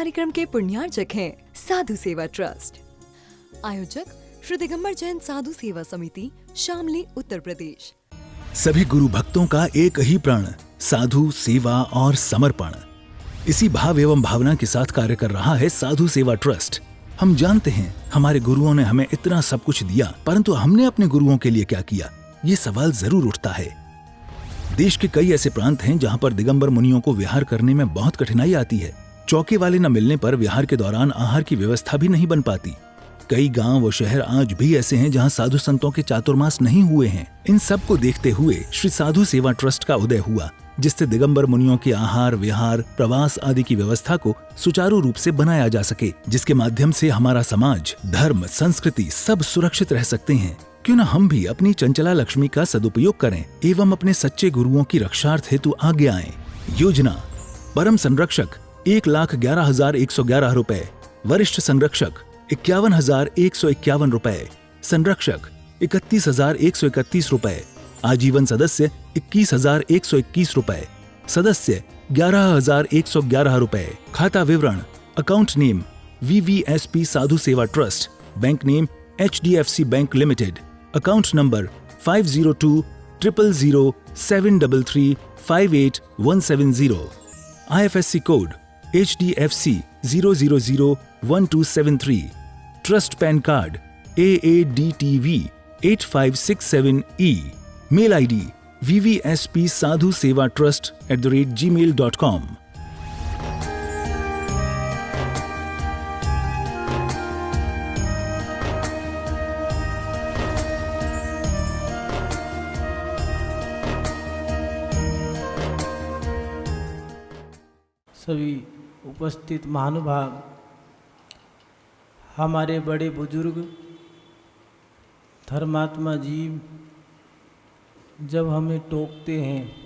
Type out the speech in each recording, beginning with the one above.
कार्यक्रम के पुण्यार्चक हैं साधु सेवा ट्रस्ट। आयोजक श्री दिगंबर जैन साधु सेवा समिति, शामली, उत्तर प्रदेश। सभी गुरु भक्तों का एक ही प्रण, साधु सेवा और समर्पण। इसी भाव एवं भावना के साथ कार्य कर रहा है साधु सेवा ट्रस्ट। हम जानते हैं हमारे गुरुओं ने हमें इतना सब कुछ दिया, परंतु हमने अपने गुरुओं के लिए क्या किया, ये सवाल जरूर उठता है। देश के कई ऐसे प्रांत हैं जहां पर दिगंबर मुनियों को विहार करने में बहुत कठिनाई आती है। चौके वाले न मिलने पर विहार के दौरान आहार की व्यवस्था भी नहीं बन पाती। कई गांव व शहर आज भी ऐसे हैं जहां साधु संतों के चातुर्मास नहीं हुए हैं। इन सब को देखते हुए श्री साधु सेवा ट्रस्ट का उदय हुआ, जिससे दिगंबर मुनियों के आहार, विहार, प्रवास आदि की व्यवस्था को सुचारू रूप से बनाया जा सके, जिसके माध्यम से हमारा समाज, धर्म, संस्कृति सब सुरक्षित रह सकते हैं। क्यों न हम भी अपनी चंचला लक्ष्मी का सदुपयोग करें एवं अपने सच्चे गुरुओं की रक्षार्थ हेतु आगे आएं। योजना: परम संरक्षक 1,11,111 रुपए, वरिष्ठ संरक्षक 51,151 रुपए, संरक्षक 31,131 रुपए, आजीवन सदस्य 21,121 रुपए, सदस्य 11,111 रुपए। खाता विवरण: account name VVSP Sadhu Seva trust, bank name HDFC bank limited, account number 50200073358170, IFSC code HDFC 0001273, trust PAN card AADTV 8567E, mail ID vvspsadhusevatrust@gmail.com। सभी उपस्थित महानुभाव, हमारे बड़े बुजुर्ग धर्मात्मा जीव जब हमें टोकते हैं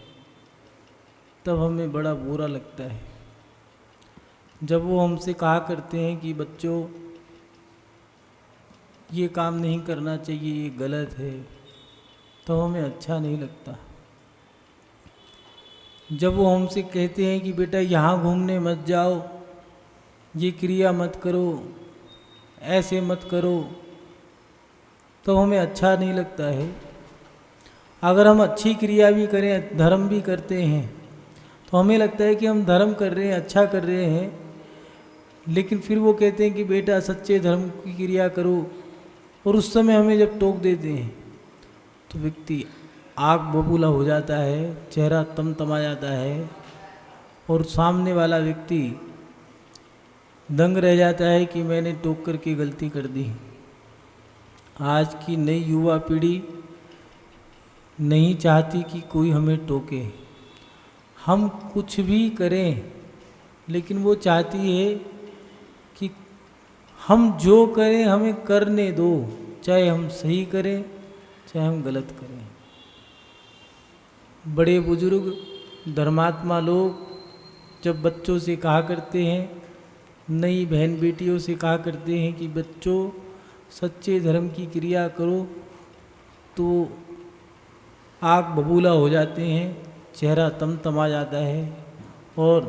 तब हमें बड़ा बुरा लगता है। जब वो हमसे कहा करते हैं कि बच्चों ये काम नहीं करना चाहिए, ये गलत है, तो हमें अच्छा नहीं लगता। जब वो हमसे कहते हैं कि बेटा यहाँ घूमने मत जाओ, ये क्रिया मत करो, ऐसे मत करो, तो हमें अच्छा नहीं लगता है। अगर हम अच्छी क्रिया भी करें, धर्म भी करते हैं, तो हमें लगता है कि हम धर्म कर रहे हैं, अच्छा कर रहे हैं। लेकिन फिर वो कहते हैं कि बेटा सच्चे धर्म की क्रिया करो, और उस समय हमें जब टोक देते हैं तो व्यक्ति आग बबूला हो जाता है, चेहरा तमतमा जाता है, और सामने वाला व्यक्ति दंग रह जाता है कि मैंने टोक करके गलती कर दी। आज की नई युवा पीढ़ी नहीं चाहती कि कोई हमें टोके। हम कुछ भी करें, लेकिन वो चाहती है कि हम जो करें हमें करने दो, चाहे हम सही करें चाहे हम गलत करें। बड़े बुजुर्ग धर्मात्मा लोग जब बच्चों से कहा करते हैं, नई बहन बेटियों से कहा करते हैं कि बच्चों सच्चे धर्म की क्रिया करो, तो आग बबूला हो जाते हैं, चेहरा तमतमा जाता है, और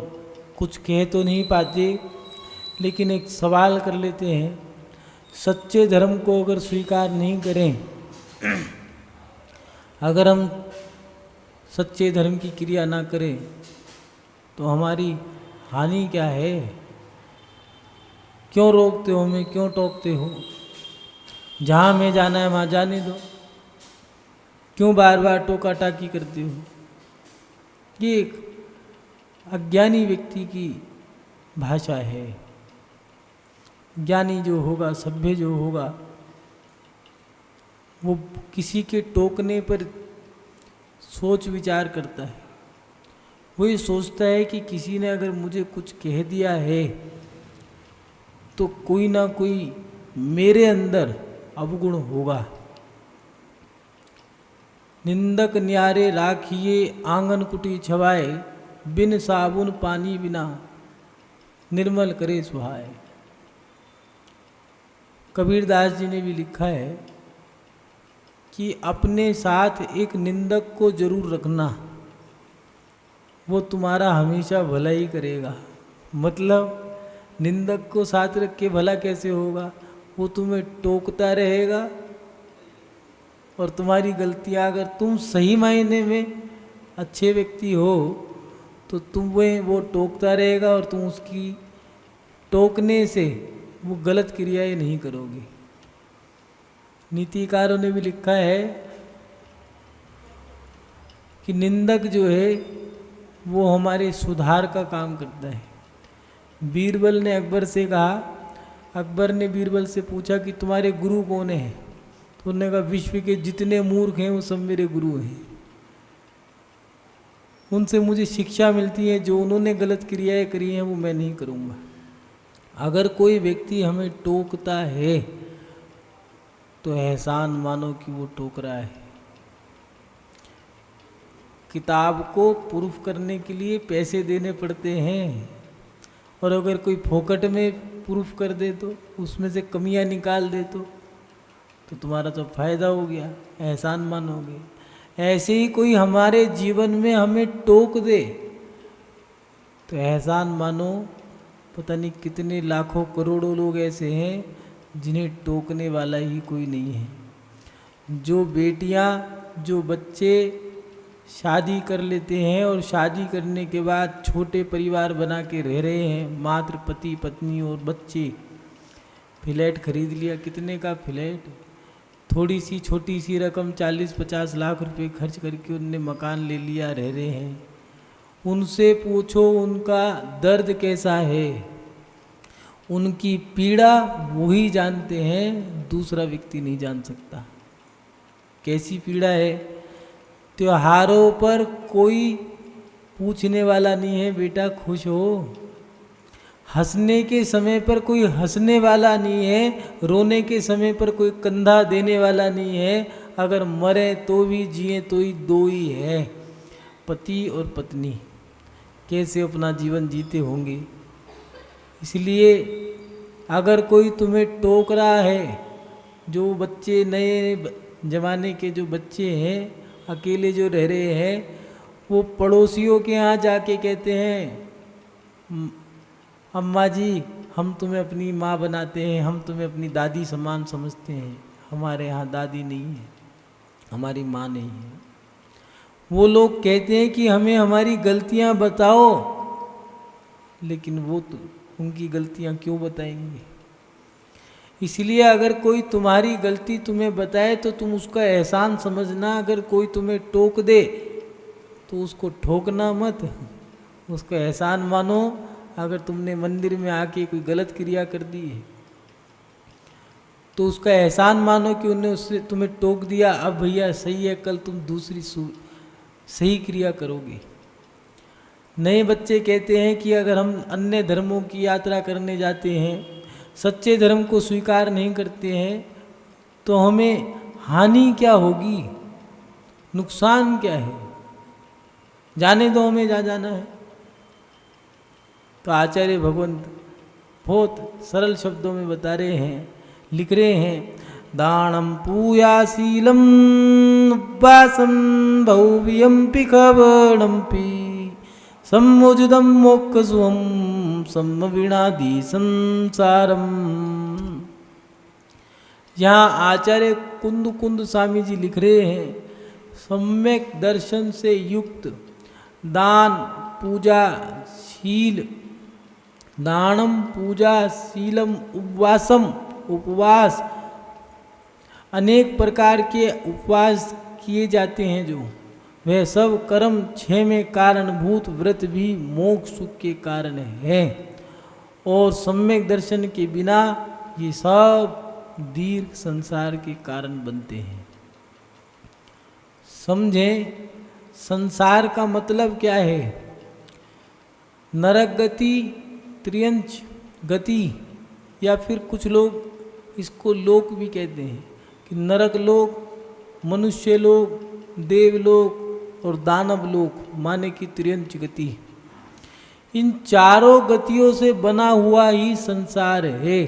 कुछ कह तो नहीं पाते, लेकिन एक सवाल कर लेते हैं। सच्चे धर्म को अगर स्वीकार नहीं करें, अगर हम सच्चे धर्म की क्रिया ना करें, तो हमारी हानि क्या है? क्यों रोकते हो हमें, क्यों टोकते हो? जहाँ हमें जाना है वहाँ जाने दो, क्यों बार बार टोका टाकी करते हो? ये एक अज्ञानी व्यक्ति की भाषा है। ज्ञानी जो होगा, सभ्य जो होगा, वो किसी के टोकने पर सोच विचार करता है। वो ये सोचता है कि किसी ने अगर मुझे कुछ कह दिया है तो कोई ना कोई मेरे अंदर अवगुण होगा। निंदक न्यारे राखिए आंगन कुटी छवाए, बिन साबुन पानी बिना निर्मल करे सुहाए। कबीरदास जी ने भी लिखा है कि अपने साथ एक निंदक को जरूर रखना, वो तुम्हारा हमेशा भला ही करेगा। मतलब निंदक को साथ रख के भला कैसे होगा? वो तुम्हें टोकता रहेगा और तुम्हारी गलतियां, अगर तुम सही मायने में अच्छे व्यक्ति हो तो तुम्हें वो टोकता रहेगा और तुम उसकी टोकने से वो गलत क्रियाएं नहीं करोगे। नीतिकारों ने भी लिखा है कि निंदक जो है वो हमारे सुधार का काम करता है। बीरबल ने अकबर से कहा, अकबर ने बीरबल से पूछा कि तुम्हारे गुरु कौन है? तो उन्होंने कहा विश्व के जितने मूर्ख हैं वो सब मेरे गुरु हैं, उनसे मुझे शिक्षा मिलती है, जो उन्होंने गलत क्रियाएं करी हैं वो मैं नहीं करूँगा। अगर कोई व्यक्ति हमें टोकता है तो एहसान मानो कि वो टोक रहा है। किताब को प्रूफ करने के लिए पैसे देने पड़ते हैं, और अगर कोई फोकट में प्रूफ कर दे तो उसमें से कमियां निकाल दे तो तुम्हारा तो फायदा हो गया, एहसान मानोगे। ऐसे ही कोई हमारे जीवन में हमें टोक दे तो एहसान मानो। पता नहीं कितने लाखों करोड़ों लोग ऐसे हैं जिन्हें टोकने वाला ही कोई नहीं है। जो बेटियां, जो बच्चे शादी कर लेते हैं और शादी करने के बाद छोटे परिवार बना के रह रहे हैं, मात्र पति पत्नी और बच्चे, फ्लैट खरीद लिया, कितने का फ्लैट, थोड़ी सी छोटी सी रकम 40-50 लाख रुपए खर्च करके उनने मकान ले लिया, रह रहे हैं। उनसे पूछो उनका दर्द कैसा है, उनकी पीड़ा वही जानते हैं, दूसरा व्यक्ति नहीं जान सकता कैसी पीड़ा है। त्योहारों पर कोई पूछने वाला नहीं है बेटा खुश हो, हंसने के समय पर कोई हंसने वाला नहीं है, रोने के समय पर कोई कंधा देने वाला नहीं है। अगर मरे तो भी जिए तो ही दो ही है, पति और पत्नी। कैसे अपना जीवन जीते होंगे। इसलिए अगर कोई तुम्हें टोक रहा है, जो बच्चे नए जमाने के जो बच्चे हैं, अकेले जो रह रहे हैं, वो पड़ोसियों के यहाँ जाके कहते हैं अम्मा जी हम तुम्हें अपनी माँ बनाते हैं, हम तुम्हें अपनी दादी समान समझते हैं। हमारे यहाँ दादी नहीं है, हमारी माँ नहीं है। वो लोग कहते हैं कि हमें हमारी गलतियाँ बताओ, लेकिन वो तो उनकी गलतियाँ क्यों बताएंगे। इसलिए अगर कोई तुम्हारी गलती तुम्हें बताए तो तुम उसका एहसान समझना। अगर कोई तुम्हें टोक दे तो उसको ठोकना मत, उसका एहसान मानो। अगर तुमने मंदिर में आके कोई गलत क्रिया कर दी है तो उसका एहसान मानो कि उन्हें उससे तुम्हें टोक दिया, अब भैया सही है, कल तुम दूसरी सही क्रिया करोगे। नए बच्चे कहते हैं कि अगर हम अन्य धर्मों की यात्रा करने जाते हैं, सच्चे धर्म को स्वीकार नहीं करते हैं, तो हमें हानि क्या होगी, नुकसान क्या है, जाने दो, हमें जा जाना है। तो आचार्य भगवंत बहुत सरल शब्दों में बता रहे हैं, लिख रहे हैं, दानम पूयाशीलम वासम भव्यम्पि खवणम्पि सम्मोजुदम मोक्षसुहम सम्मविणादि संसारम। यहाँ आचार्य कुंद कुंद स्वामी जी लिख रहे हैं, सम्यक दर्शन से युक्त दान पूजा शील, दानम पूजा शीलम उपवासम, उपवास, अनेक प्रकार के उपवास किए जाते हैं जो, वह सब कर्म क्षय में कारणभूत व्रत भी मोक्ष सुख के कारण है। और सम्यक दर्शन के बिना ये सब दीर्घ संसार के कारण बनते हैं। समझें, संसार का मतलब क्या है। नरक गति, त्रियंच गति, या फिर कुछ लोग इसको लोक भी कहते हैं कि नरक लोक, मनुष्य लोक, देवलोक और दानव लोक, माने कि त्रियंच गति। इन चारों गतियों से बना हुआ ही संसार है।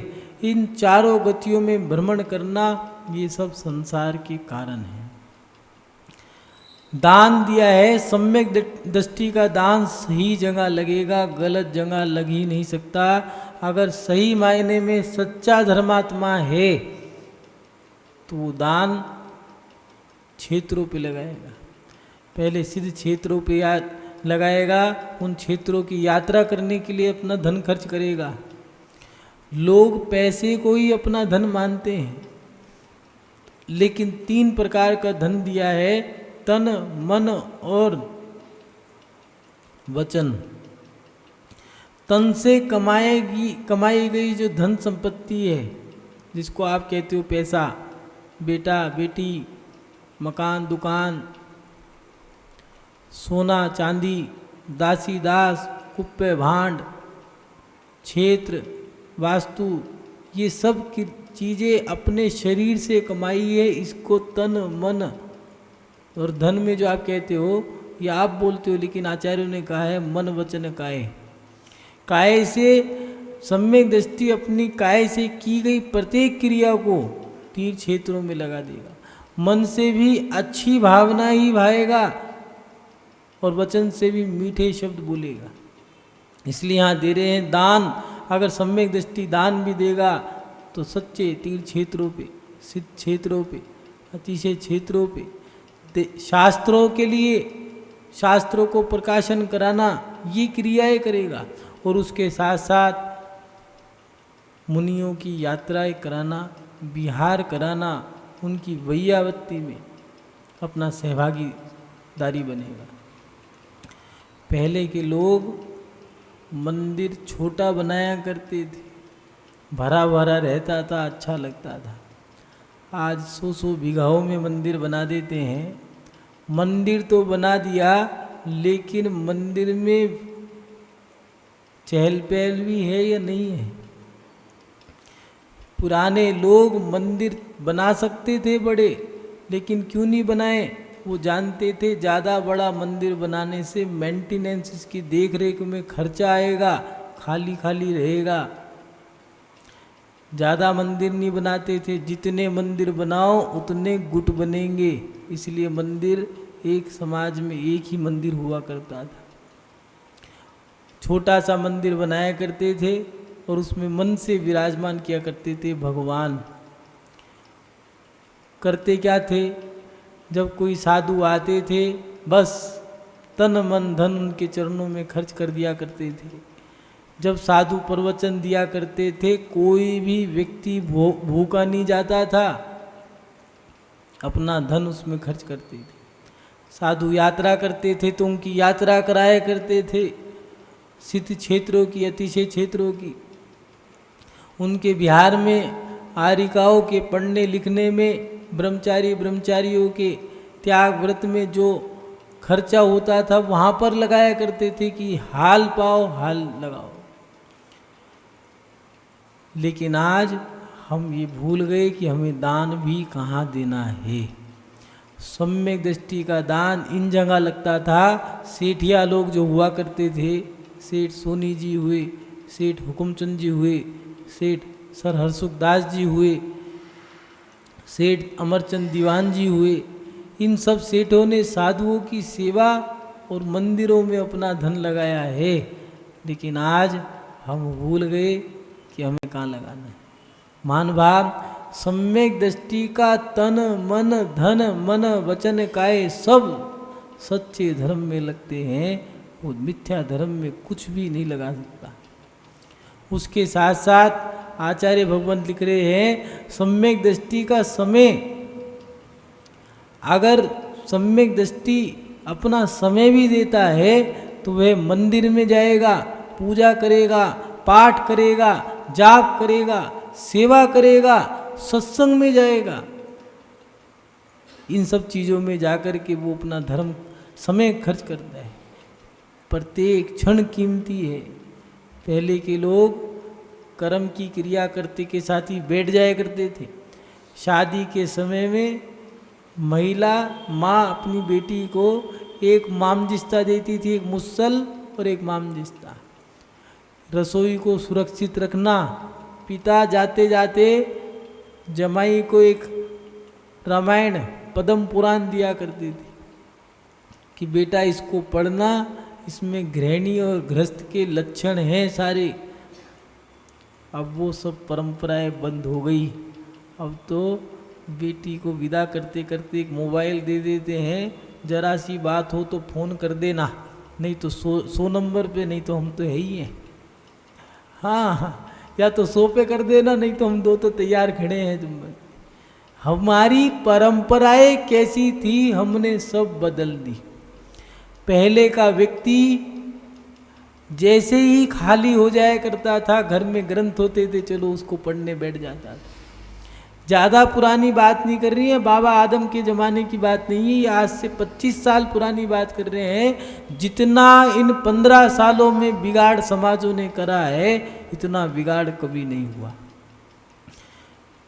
इन चारों गतियों में भ्रमण करना, ये सब संसार के कारण है। दान दिया है, सम्यक दृष्टि का दान सही जगह लगेगा, गलत जगह लग ही नहीं सकता। अगर सही मायने में सच्चा धर्मात्मा है तो वो दान क्षेत्रों पे लगाएगा। पहले सिद्ध क्षेत्रों पे लगाएगा, उन क्षेत्रों की यात्रा करने के लिए अपना धन खर्च करेगा। लोग पैसे को ही अपना धन मानते हैं, लेकिन 3 प्रकार का धन दिया है, तन, मन और वचन। तन से कमाई गई जो धन संपत्ति है, जिसको आप कहते हो पैसा, बेटा बेटी, मकान दुकान, सोना चांदी, दासी दास, कुप्पे भांड, क्षेत्र, वास्तु, ये सब की चीज़ें अपने शरीर से कमाई है, इसको तन मन और धन में जो आप कहते हो, ये आप बोलते हो, लेकिन आचार्यों ने कहा है मन वचन काये। काये से सम्यक दृष्टि अपनी काये से की गई प्रत्येक क्रिया को 3 क्षेत्रों में लगा देगा। मन से भी अच्छी भावना ही भाएगा और वचन से भी मीठे शब्द बोलेगा। इसलिए यहाँ दे रहे हैं दान। अगर सम्यक दृष्टि दान भी देगा तो सच्चे 3 क्षेत्रों पे, सिद्ध क्षेत्रों पे, अतिशय क्षेत्रों पे, शास्त्रों के लिए शास्त्रों को प्रकाशन कराना, ये क्रियाएं करेगा। और उसके साथ साथ मुनियों की यात्राएं कराना, विहार कराना, उनकी वैयावत्ति में अपना सहभागीदारी बनेगा। पहले के लोग मंदिर छोटा बनाया करते थे, भरा भरा रहता था, अच्छा लगता था। आज 100 बीघाओं में मंदिर बना देते हैं। मंदिर तो बना दिया, लेकिन मंदिर में चहल पहल भी है या नहीं है? पुराने लोग मंदिर बना सकते थे बड़े, लेकिन क्यों नहीं बनाए? वो जानते थे ज़्यादा बड़ा मंदिर बनाने से मेंटेनेंस, इसकी देख रेख में खर्चा आएगा, खाली खाली रहेगा। ज़्यादा मंदिर नहीं बनाते थे, जितने मंदिर बनाओ उतने गुट बनेंगे। इसलिए मंदिर एक समाज में एक ही मंदिर हुआ करता था। छोटा सा मंदिर बनाया करते थे और उसमें मन से विराजमान किया करते थे भगवान। करते क्या थे? जब कोई साधु आते थे, बस तन मन धन उनके चरणों में खर्च कर दिया करते थे। जब साधु प्रवचन दिया करते थे, कोई भी व्यक्ति भूखा नहीं जाता था, अपना धन उसमें खर्च करते थे। साधु यात्रा करते थे तो उनकी यात्रा कराया करते थे, सिद्ध क्षेत्रों की, अतिशय क्षेत्रों की। उनके बिहार में आरिकाओं के पढ़ने लिखने में, ब्रह्मचारियों के त्याग व्रत में जो खर्चा होता था, वहाँ पर लगाया करते थे कि हाल पाओ हाल लगाओ। लेकिन आज हम ये भूल गए कि हमें दान भी कहाँ देना है। सम्यक दृष्टि का दान इन जगह लगता था। सेठिया लोग जो हुआ करते थे, सेठ सोनी जी हुए, सेठ हुकुमचंद जी हुए, सेठ सर हरसुखदास जी हुए, सेठ अमरचंद दीवान जी हुए, इन सब सेठों ने साधुओं की सेवा और मंदिरों में अपना धन लगाया है। लेकिन आज हम भूल गए कि हमें कहाँ लगाना है। महानुभाव, सम्यक दृष्टि का तन मन धन मन वचन काये सब सच्चे धर्म में लगते हैं। वो मिथ्या धर्म में कुछ भी नहीं लगा सकता। उसके साथ साथ आचार्य भगवंत लिख रहे हैं, सम्यक दृष्टि का समय, अगर सम्यक दृष्टि अपना समय भी देता है तो वह मंदिर में जाएगा, पूजा करेगा, पाठ करेगा, जाप करेगा, सेवा करेगा, सत्संग में जाएगा। इन सब चीज़ों में जाकर के वो अपना धर्म समय खर्च करता है। प्रत्येक क्षण कीमती है। पहले के लोग कर्म की क्रिया करते के साथ ही बैठ जाया करते थे। शादी के समय में महिला माँ अपनी बेटी को एक मामजिस्ता देती थी, एक मुसल और एक मामजिस्ता। रसोई को सुरक्षित रखना। पिता जाते जाते जमाई को एक रामायण पद्म पुराण दिया करती थी कि बेटा इसको पढ़ना, इसमें गृहिणी और गृहस्थ के लक्षण हैं सारे। अब वो सब परंपराएं बंद हो गई। अब तो बेटी को विदा करते करते एक मोबाइल दे देते हैं, जरा सी बात हो तो फ़ोन कर देना, नहीं तो 100 नंबर पे, नहीं तो हम तो है ही हैं। हाँ, या तो 100 पे कर देना, नहीं तो हम 2 तो तैयार खड़े हैं तुम। हमारी परंपराएं कैसी थी, हमने सब बदल दी। पहले का व्यक्ति जैसे ही खाली हो जाया करता था, घर में ग्रंथ होते थे, चलो उसको पढ़ने बैठ जाता था। ज़्यादा पुरानी बात नहीं कर रही है, बाबा आदम के ज़माने की बात नहीं है, ये आज से 25 साल पुरानी बात कर रहे हैं। जितना इन 15 सालों में बिगाड़ समाजों ने करा है, इतना बिगाड़ कभी नहीं हुआ।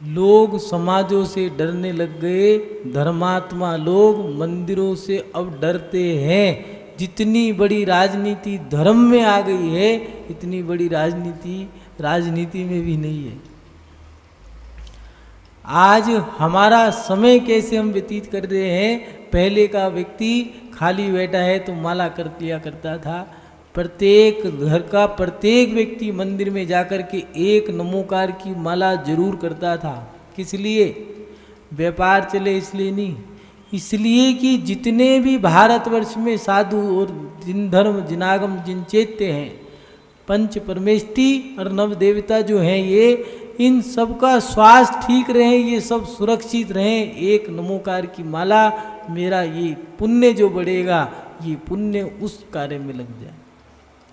लोग समाजों से डरने लग गए, धर्मात्मा लोग मंदिरों से अब डरते हैं। जितनी बड़ी राजनीति धर्म में आ गई है, इतनी बड़ी राजनीति में भी नहीं है। आज हमारा समय कैसे हम व्यतीत कर रहे हैं, पहले का व्यक्ति खाली बैठा है तो माला कर लिया करता था। प्रत्येक घर का प्रत्येक व्यक्ति मंदिर में जाकर के एक नमोकार की माला जरूर करता था। किस लिए? व्यापार चले इसलिए नहीं, इसलिए कि जितने भी भारतवर्ष में साधु और जिन धर्म जिनागम जिन चैत्य हैं, पंच परमेष्टि और नव देवता जो हैं, ये इन सब का स्वास्थ्य ठीक रहे, ये सब सुरक्षित रहें, एक नमोकार की माला, मेरा ये पुण्य जो बढ़ेगा, ये पुण्य उस कार्य में लग जाए,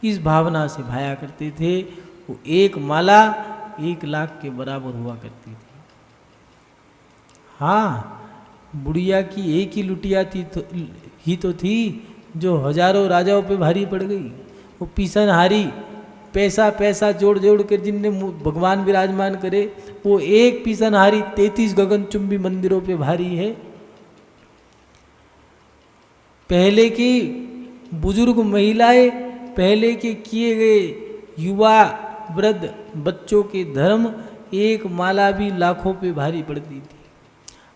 इस भावना से भाया करते थे। वो एक माला 1 लाख के बराबर हुआ करती थी। हाँ, बुढ़िया की एक ही लुटिया ही तो थी जो हजारों राजाओं पे भारी पड़ गई। वो पीसनहारी पैसा जोड़ जोड़ कर जिनने भगवान विराजमान करे, वो एक पीसनहारी 33 गगनचुंबी मंदिरों पे भारी है। पहले की बुजुर्ग महिलाएं, पहले के किए गए युवा वृद्ध बच्चों के धर्म, एक माला भी लाखों पे भारी पड़ती थी।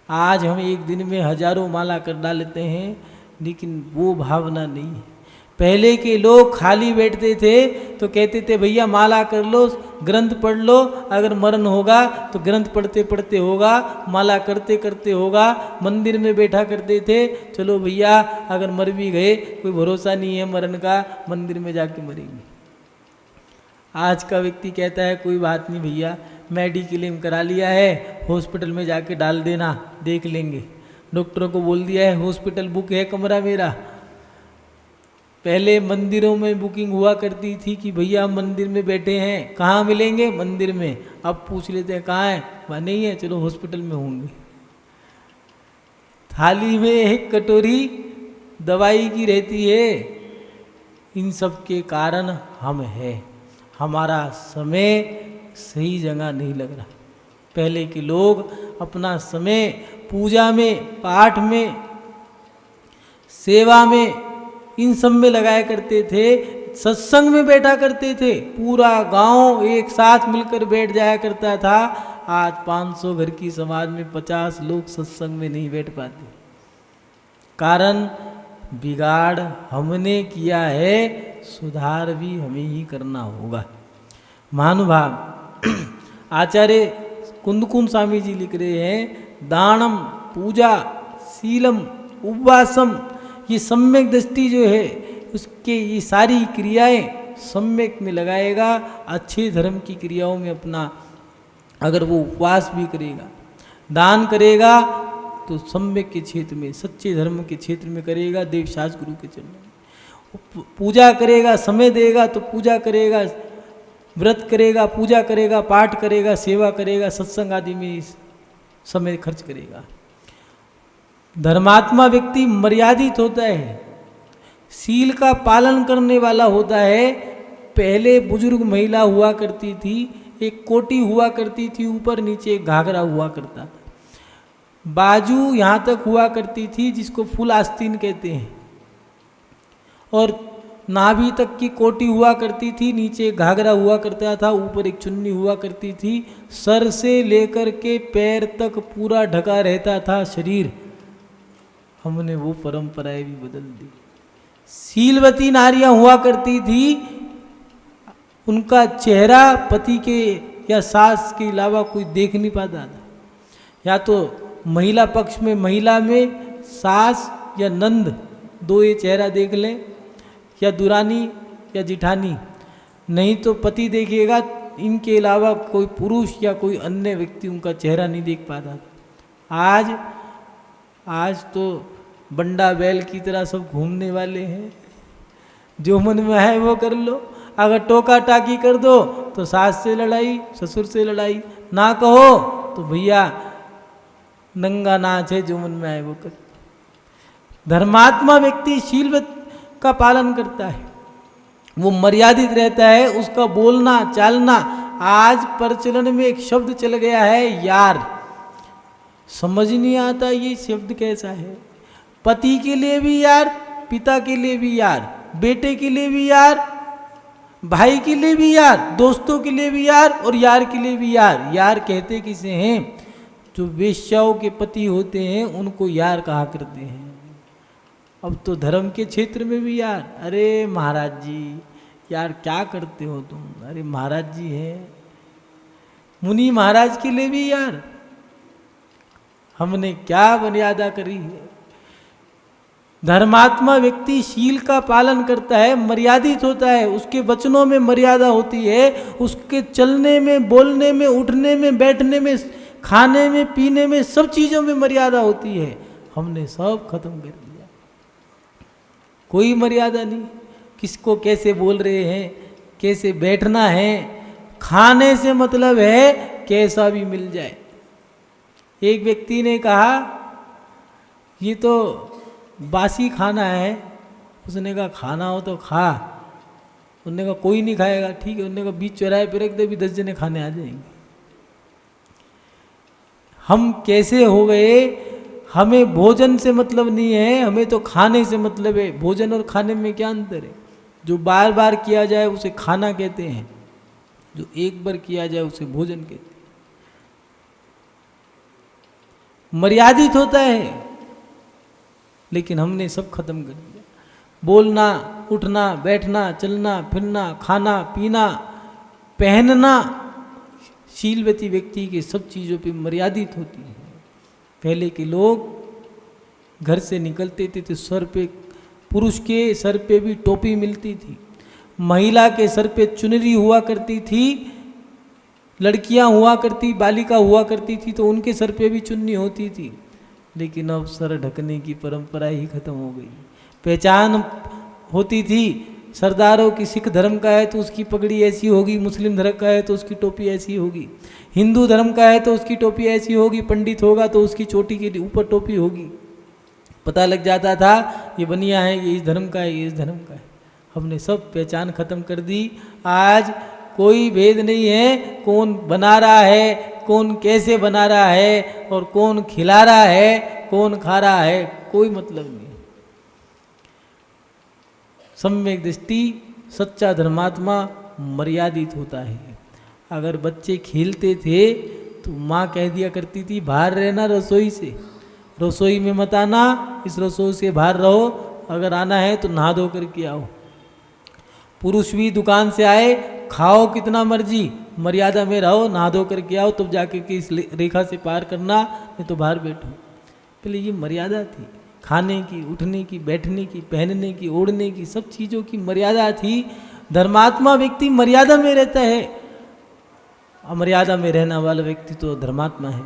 आज हम एक दिन में हजारों माला कर डालते हैं, लेकिन वो भावना नहीं है। पहले के लोग खाली बैठते थे तो कहते थे भैया माला कर लो, ग्रंथ पढ़ लो, अगर मरण होगा तो ग्रंथ पढ़ते पढ़ते होगा, माला करते करते होगा। मंदिर में बैठा करते थे, चलो भैया अगर मर भी गए कोई भरोसा नहीं है मरण का, मंदिर में जाके मरेंगे। आज का व्यक्ति कहता है कोई बात नहीं भैया, मेडिक्लेम करा लिया है, हॉस्पिटल में जाके डाल देना, देख लेंगे। डॉक्टरों को बोल दिया है हॉस्पिटल बुक है कमरा मेरा। पहले मंदिरों में बुकिंग हुआ करती थी कि भैया हम मंदिर में बैठे हैं, कहाँ मिलेंगे? मंदिर में। अब पूछ लेते हैं कहाँ है, वहाँ नहीं है, चलो हॉस्पिटल में होंगे। थाली में एक कटोरी दवाई की रहती है। इन सब के कारण हम हैं, हमारा समय सही जगह नहीं लग रहा। पहले के लोग अपना समय पूजा में, पाठ में, सेवा में, इन सब में लगाया करते थे, सत्संग में बैठा करते थे। पूरा गांव एक साथ मिलकर बैठ जाया करता था। आज 500 घर की समाज में 50 लोग सत्संग में नहीं बैठ पाते। कारण बिगाड़ हमने किया है, सुधार भी हमें ही करना होगा। महानुभाव आचार्य कुंदकुन स्वामी जी लिख रहे हैं, दानम, पूजा, शीलम, उपवासम, ये सम्यक दृष्टि जो है उसके ये सारी क्रियाएं सम्यक में लगाएगा। अच्छे धर्म की क्रियाओं में अपना, अगर वो उपवास भी करेगा, दान करेगा तो सम्यक के क्षेत्र में, सच्चे धर्म के क्षेत्र में करेगा, देवशास्त्र गुरु के चरणों में। पूजा करेगा, समय देगा तो पूजा करेगा, व्रत करेगा, पूजा करेगा, पाठ करेगा, सेवा करेगा, सत्संग आदि में समय खर्च करेगा। धर्मात्मा व्यक्ति मर्यादित होता है, शील का पालन करने वाला होता है। पहले बुजुर्ग महिला हुआ करती थी, एक कोटी हुआ करती थी, ऊपर नीचे एक घाघरा हुआ करता था, बाजू यहाँ तक हुआ करती थी जिसको फुल आस्तीन कहते हैं, और नाभि तक की कोटी हुआ करती थी, नीचे घाघरा हुआ करता था, ऊपर एक चुन्नी हुआ करती थी। सर से लेकर के पैर तक पूरा ढका रहता था शरीर। हमने वो परंपराएं भी बदल दी। शीलवती नारियां हुआ करती थी, उनका चेहरा पति के या सास के अलावा कोई देख नहीं पाता था। या तो महिला पक्ष में महिला में सास या नंद दो ये चेहरा देख लें, या दुरानी या जिठानी, नहीं तो पति देखेगा, इनके अलावा कोई पुरुष या कोई अन्य व्यक्ति उनका चेहरा नहीं देख पाता था। आज तो बंडा बैल की तरह सब घूमने वाले हैं, जो मन में है वो कर लो। अगर टोका टाकी कर दो तो सास से लड़ाई, ससुर से लड़ाई, ना कहो तो भैया नंगा नाच है, जो मन में आए वो कर। धर्मात्मा व्यक्ति शीलवत का पालन करता है, वो मर्यादित रहता है, उसका बोलना चालना। आज प्रचलन में एक शब्द चल गया है यार, समझ नहीं आता ये शब्द कैसा है। पति के लिए भी यार, पिता के लिए भी यार, बेटे के लिए भी यार, भाई के लिए भी यार, दोस्तों के लिए भी यार, और यार के लिए भी यार। यार कहते किसे हैं? जो वेश्याओं के पति होते हैं उनको यार कहा करते हैं। अब तो धर्म के क्षेत्र में भी यार, अरे महाराज जी यार क्या करते हो तुम, अरे महाराज जी हैं। मुनि महाराज के लिए भी यार, हमने क्या मर्यादा करी है। धर्मात्मा व्यक्ति शील का पालन करता है, मर्यादित होता है, उसके वचनों में मर्यादा होती है, उसके चलने में, बोलने में, उठने में, बैठने में, खाने में, पीने में, सब चीज़ों में मर्यादा होती है। हमने सब खत्म कर दिया, कोई मर्यादा नहीं। किसको कैसे बोल रहे हैं, कैसे बैठना है, खाने से मतलब है कैसा भी मिल जाए। एक व्यक्ति ने कहा ये तो बासी खाना है, उसने कहा खाना हो तो खा। उन्होंने कहा कोई नहीं खाएगा, ठीक है। उन्होंने कहा बीच चौराहे पर रख दे, भी 10 जने खाने आ जाएंगे। हम कैसे हो गए, हमें भोजन से मतलब नहीं है, हमें तो खाने से मतलब है। भोजन और खाने में क्या अंतर है? जो बार बार किया जाए उसे खाना कहते हैं, जो एक बार किया जाए उसे भोजन कहते हैं। मर्यादित होता है, लेकिन हमने सब खत्म कर दिया। बोलना, उठना, बैठना, चलना, फिरना, खाना, पीना, पहनना, शीलवती व्यक्ति के सब चीज़ों पे मर्यादित होती है। पहले के लोग घर से निकलते थे तो सर पे, पुरुष के सर पे भी टोपी मिलती थी, महिला के सर पे चुनरी हुआ करती थी, लड़कियां हुआ करती, बालिका हुआ करती थी तो उनके सर पे भी चुन्नी होती थी। लेकिन अब सर ढकने की परंपरा ही खत्म हो गई। पहचान होती थी, सरदारों की सिख धर्म का है तो उसकी पगड़ी ऐसी होगी, मुस्लिम धर्म का है तो उसकी टोपी ऐसी होगी, हिंदू धर्म का है तो उसकी टोपी ऐसी होगी, पंडित होगा तो उसकी चोटी के ऊपर टोपी होगी। पता लग जाता था ये बनिया है, ये इस धर्म का है, ये इस धर्म का है। हमने सब पहचान खत्म कर दी। आज कोई भेद नहीं है, कौन बना रहा है, कौन कैसे बना रहा है, और कौन खिला रहा है, कौन खा रहा है, कोई मतलब नहीं। सम्यक दृष्टि सच्चा धर्मात्मा मर्यादित होता है। अगर बच्चे खेलते थे तो माँ कह दिया करती थी बाहर रहना रसोई से, रसोई में मत आना, इस रसोई से बाहर रहो, अगर आना है तो नहा धो करके आओ। पुरुष भी दुकान से आए, खाओ कितना मर्जी, मर्यादा में रहो, नहा धो करके आओ, तब जाके के इस रेखा से पार करना, नहीं तो बाहर बैठो। पहले ये मर्यादा थी, खाने की, उठने की, बैठने की, पहनने की, ओढ़ने की, सब चीज़ों की मर्यादा थी। धर्मात्मा व्यक्ति मर्यादा में रहता है, अमर्यादा में रहने वाला व्यक्ति तो धर्मात्मा है।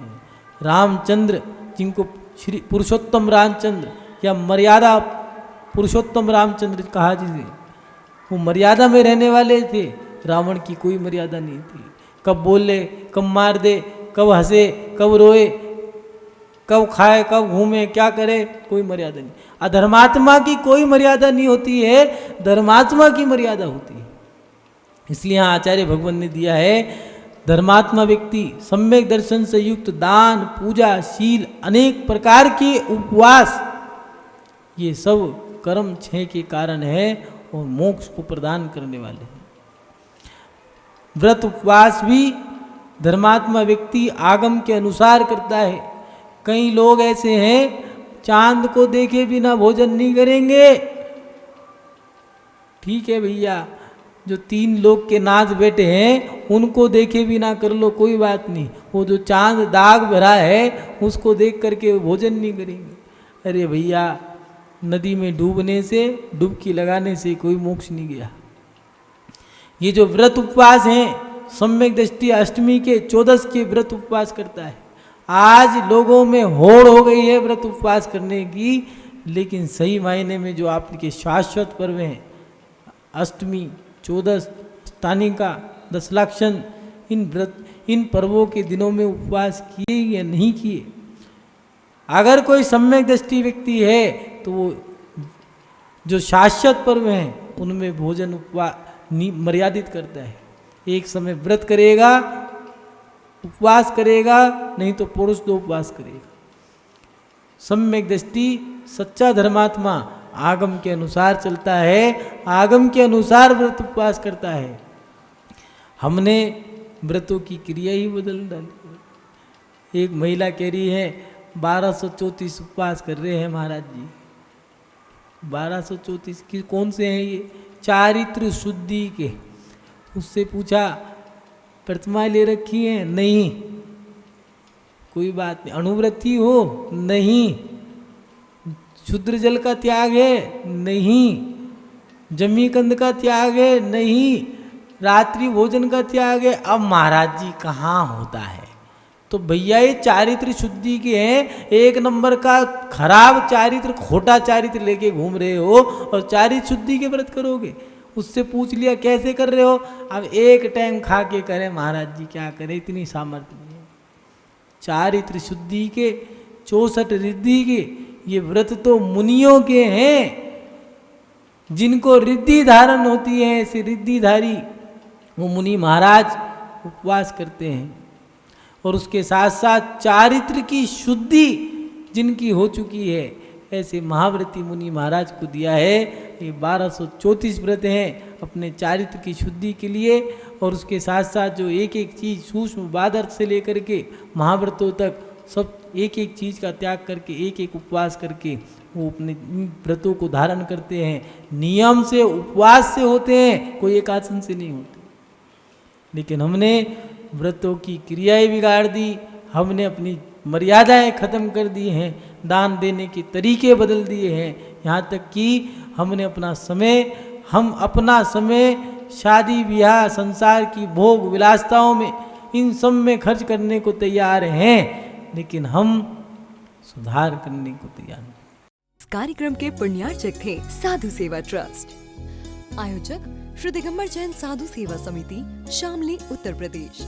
रामचंद्र, जिनको श्री पुरुषोत्तम रामचंद्र या मर्यादा पुरुषोत्तम रामचंद्र कहा जिसे, वो मर्यादा में रहने वाले थे। रावण की कोई मर्यादा नहीं थी, कब बोले, कब मार दे, कब हंसे, कब रोए, कब खाए, कब घूमे, क्या करे, कोई मर्यादा नहीं। अधर्मात्मा की कोई मर्यादा नहीं होती है, धर्मात्मा की मर्यादा होती है। इसलिए यहाँ आचार्य भगवान ने दिया है, धर्मात्मा व्यक्ति सम्यक दर्शन से युक्त दान, पूजा, शील, अनेक प्रकार के उपवास, ये सब कर्म 6 के कारण है और मोक्ष को प्रदान करने वाले हैं। व्रत उपवास भी धर्मात्मा व्यक्ति आगम के अनुसार करता है। कई लोग ऐसे हैं चांद को देखे बिना भोजन नहीं करेंगे। ठीक है भैया, जो 3 लोग के नाथ बैठे हैं उनको देखे भी ना कर लो कोई बात नहीं, वो जो चांद दाग भरा है उसको देख करके भोजन नहीं करेंगे। अरे भैया, नदी में डूबने से, डुबकी लगाने से कोई मोक्ष नहीं गया। ये जो व्रत उपवास हैं, सम्यक दृष्टि अष्टमी के 14 के व्रत उपवास करता है। आज लोगों में होड़ हो गई है व्रत उपवास करने की, लेकिन सही मायने में जो आपके शाश्वत पर्व हैं, अष्टमी, 14, स्थानिका, 10 लाक्षण, इन पर्वों के दिनों में उपवास किए या नहीं किए। अगर कोई सम्यक दृष्टि व्यक्ति है तो वो जो शाश्वत पर्व हैं उनमें भोजन उपवास मर्यादित करता है। एक समय व्रत करेगा, उपवास करेगा, नहीं तो पुरुष दो उपवास करेगा। सम्यक दृष्टि सच्चा धर्मात्मा आगम के अनुसार चलता है, आगम के अनुसार व्रत उपवास करता है। हमने व्रतों की क्रिया ही बदल डाली। एक महिला कह रही है 1234 उपवास कर रहे हैं महाराज जी। 1234 की कौन से हैं ये? चारित्र शुद्धि के। उससे पूछा प्रतिमा ले रखी है? नहीं। कोई बात नहीं। अणुव्रती हो? नहीं। शुद्र जल का त्याग है? नहीं। जमी कंद का त्याग है? नहीं। रात्रि भोजन का त्याग है? अब महाराज जी कहाँ होता है? तो भैया ये चारित्र शुद्धि के हैं, 1 नंबर का खराब चारित्र, खोटा चारित्र लेके घूम रहे हो और चारित्र शुद्धि के व्रत करोगे। उससे पूछ लिया कैसे कर रहे हो? अब एक टाइम खा के करें महाराज जी, क्या करें, इतनी सामर्थ्य नहीं है। चारित्र शुद्धि के 64 रिद्धि के ये व्रत तो मुनियों के हैं, जिनको रिद्धि धारण होती है, ऐसे रिद्धिधारी वो मुनि महाराज उपवास करते हैं। और उसके साथ साथ चारित्र की शुद्धि जिनकी हो चुकी है, ऐसे महाव्रती मुनि महाराज को दिया है। ये 1234 व्रत हैं अपने चारित्र की शुद्धि के लिए। और उसके साथ साथ जो एक एक चीज़ सूक्ष्म बादर से लेकर के महाव्रतों तक सब एक एक चीज़ का त्याग करके, एक एक उपवास करके वो अपने व्रतों को धारण करते हैं। नियम से, उपवास से होते हैं, कोई एक आसन से नहीं होते। लेकिन हमने व्रतों की क्रियाएं बिगाड़ दी, हमने अपनी मर्यादाएं खत्म कर दी हैं, दान देने के तरीके बदल दिए हैं। यहाँ तक कि हमने हम अपना समय शादी ब्याह, संसार की भोग विलासताओं में, इन सब में खर्च करने को तैयार हैं, लेकिन हम सुधार करने को तैयार नहीं। इस कार्यक्रम के पुण्यार्चक थे साधु सेवा ट्रस्ट। आयोजक श्री दिगंबर जैन साधु सेवा समिति, शामली, उत्तर प्रदेश।